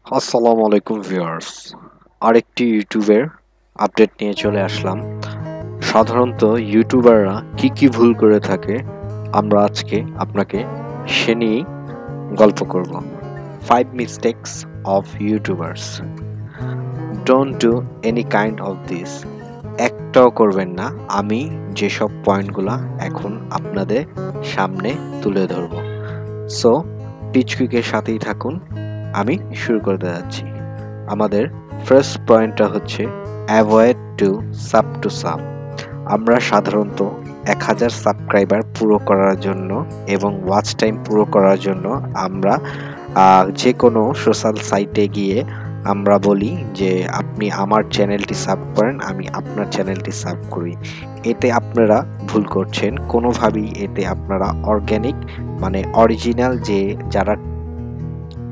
আসসালামু আলাইকুম ভিউয়ার্স, আরেকটি ইউটিউবের আপডেট নিয়ে চলে আসলাম। সাধারণত ইউটিউবাররা কি কি ভুল করে থাকে আমরা আজকে আপনাকে সে নিয়েই গল্প করব। 5 mistakes of YouTubers. Don't do any kind of this. একটাও করবেন না। আমি যেসব পয়েন্টগুলো এখন আপনাদের সামনে তুলে ধরব। সো পিচকুইকের সাথেই থাকুন। আমি শুরু করতে যাচ্ছি। আমাদের ফার্স্ট পয়েন্টটা হচ্ছে অ্যাভয়েড টু সাব। আমরা সাধারণত 1000 সাবস্ক্রাইবার পুরো করার জন্য এবং ওয়াচ টাইম পুরো করার জন্য আমরা যে কোনো সোশ্যাল সাইটে গিয়ে আমরা বলি যে আপনি আমার চ্যানেলটি সাব করেন, আমি আপনার চ্যানেলটি সাব করি। এতে আপনারা ভুল করছেন। কোনোভাবেই এতে আপনারা অর্গানিক মানে অরিজিনাল যে যারা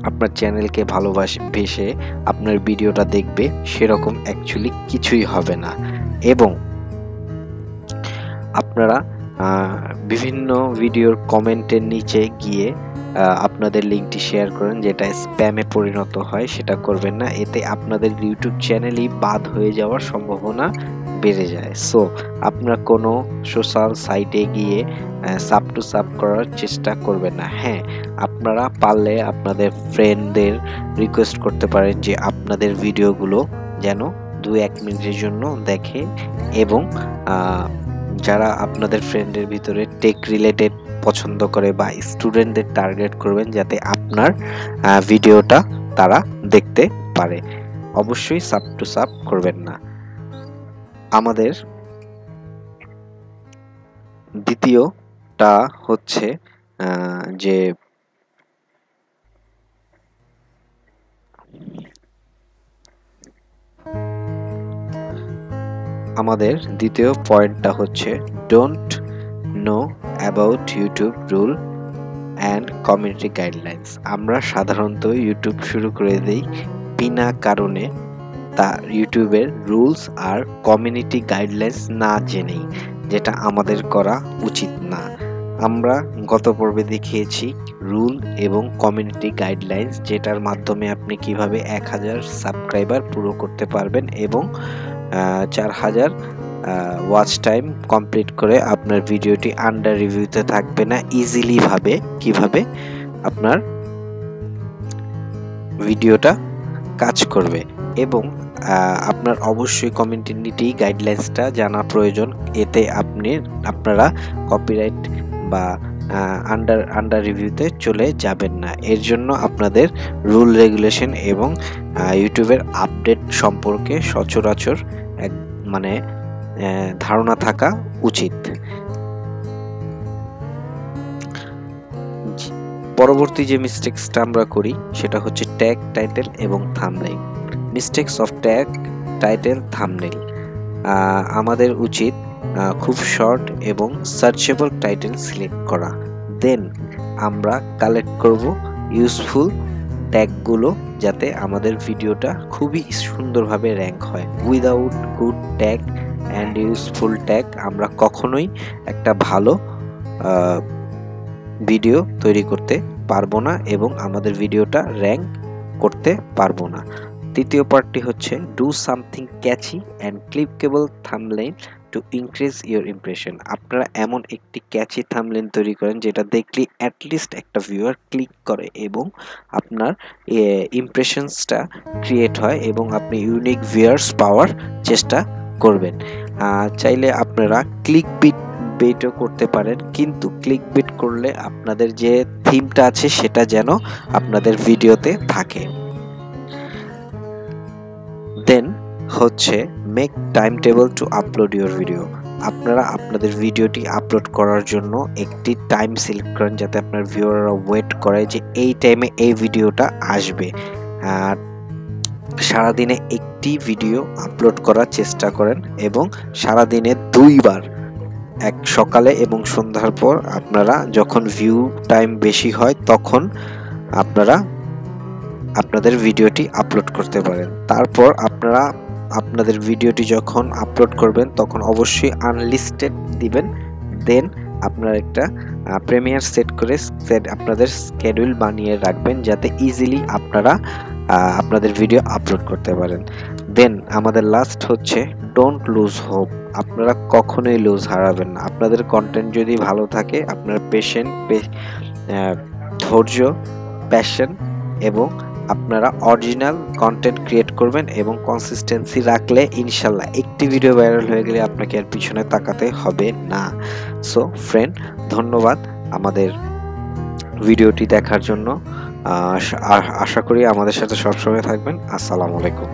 আপনার চ্যানেলকে ভালোবেসে আপনার ভিডিওটা দেখবে সেরকম অ্যাকচুয়ালি কিছুই হবে না। এবং আপনারা বিভিন্ন ভিডিওর কমেন্টের নিচে গিয়ে আপনাদের লিঙ্কটি শেয়ার করেন, যেটা স্প্যামে পরিণত হয়, সেটা করবেন না। এতে আপনাদের ইউটিউব চ্যানেলই বাদ হয়ে যাওয়ার সম্ভাবনা বেড়ে যায়। সো আপনারা কোনো সোশ্যাল সাইটে গিয়ে সাব করার চেষ্টা করবেন না। হ্যাঁ, আপনারা পারলে আপনাদের ফ্রেন্ডদের রিকোয়েস্ট করতে পারেন যে আপনাদের ভিডিওগুলো যেন 2-1 মিনিটের জন্য দেখে, এবং যারা আপনাদের ফ্রেন্ডের ভিতরে টেক রিলেটেড পছন্দ করে বা স্টুডেন্টদের টার্গেট করবেন যাতে আপনার ভিডিওটা তারা দেখতে পারে। অবশ্যই সাব করবেন না। আমাদের দ্বিতীয়টা হচ্ছে যে আমাদের দ্বিতীয় পয়েন্টটা হচ্ছে don't know about YouTube rule and community guidelines. আমরা সাধারণত ইউটিউব শুরু করে দিই বিনা কারণে তা ইউটিউবের রুলস আর কমিউনিটি গাইডলাইন্স না জেনেই, যেটা আমাদের করা উচিত না। আমরা গত পর্বে দেখিয়েছি রুল এবং কমিউনিটি গাইডলাইন্স, যেটার মাধ্যমে আপনি কিভাবে 1000 সাবস্ক্রাইবার পুরো করতে পারবেন এবং 4000 ওয়াচ টাইম কমপ্লিট করে আপনার ভিডিওটি আন্ডার রিভিউতে থাকবে না, ইজিলি ভাবে কিভাবে আপনার ভিডিওটা কাজ করবে। এবং আপনার অবশ্যই কমিউনিটি গাইডলাইন্সটা জানা প্রয়োজন। এতে আপনারা কপিরাইট বা আন্ডার রিভিউতে চলে যাবেন না। এর জন্য আপনাদের রুল রেগুলেশন এবং ইউটিউবের আপডেট সম্পর্কে সচরাচর মানে ধারণা থাকা উচিত। পরবর্তী যে মিস্টেক্সটা আমরা করি সেটা হচ্ছে ট্যাগ, টাইটেল এবং thumbnail. Mistakes of tag, title, thumbnail. আমাদের উচিত খুব শর্ট এবং সার্চেবল টাইটেল সিলেক্ট করা। দেন আমরা কালেক্ট করব ইউজফুল ট্যাগগুলো, যাতে আমাদের ভিডিওটা খুবই সুন্দরভাবে র্যাঙ্ক হয়। Without good tag and useful tag আমরা কখনোই একটা ভালো ভিডিও তৈরি করতে পারবো না এবং আমাদের ভিডিওটা র্যাঙ্ক করতে পারবো না। তৃতীয় পার্টটি হচ্ছে do something catchy and clickable thumbnail to increase your impression. আপনারা এমন একটি ক্যাচি থাম্বনেইল তৈরি করেন যেটা দেখলে অ্যাটলিস্ট একটা ভিউয়ার ক্লিক করে এবং আপনার ইমপ্রেশনসটা ক্রিয়েট হয় এবং আপনি ইউনিক ভিউয়ার্স পাওয়ার চেষ্টা করবেন। চাইলে আপনারা ক্লিকবেটও করতে পারেন, কিন্তু ক্লিকবেট করলে আপনাদের যে থিমটা আছে সেটা যেন আপনাদের ভিডিওতে থাকে। দেন হচ্ছে make time table to upload your video. আপনারা আপনাদের ভিডিওটি আপলোড করার জন্য একটি টাইম সিলেক্ট করেন, যাতে আপনার ভিউয়াররা ওয়েট করে যে এই টাইমে এই ভিডিওটা আসবে। আর সারাদিনে একটি ভিডিও আপলোড করার চেষ্টা করেন এবং সারাদিনে 2 বার, এক সকালে এবং সন্ধ্যার পর আপনারা যখন ভিউ টাইম বেশি হয় তখন আপনারা আপনাদের ভিডিওটি আপলোড করতে পারেন। তারপর আপনারা আপনাদের ভিডিওটি যখন আপলোড করবেন তখন অবশ্যই আনলিস্টেড দিবেন। দেন আপনারা একটা প্রিমিয়ার সেট করে আপনাদের স্কেডিউল বানিয়ে রাখবেন, যাতে ইজিলি আপনারা আপনাদের ভিডিও আপলোড করতে পারেন। দেন আমাদের লাস্ট হচ্ছে ডোন্ট লুজ হোপ। আপনারা কখনোই লুজ হারাবেন না। আপনাদের কন্টেন্ট যদি ভালো থাকে, আপনার ধৈর্য, প্যাশন এবং আপনারা অরিজিনাল কন্টেন্ট ক্রিয়েট করবেন এবং কনসিস্টেন্সি রাখলে ইনশাল্লাহ একটি ভিডিও ভাইরাল হয়ে গেলে আপনাকে আর পিছনে তাকাতে হবে না। সো ফ্রেন্ড, ধন্যবাদ আমাদের ভিডিওটি দেখার জন্য। আশা করি আমাদের সাথে সবসময় থাকবেন। আসসালামু আলাইকুম।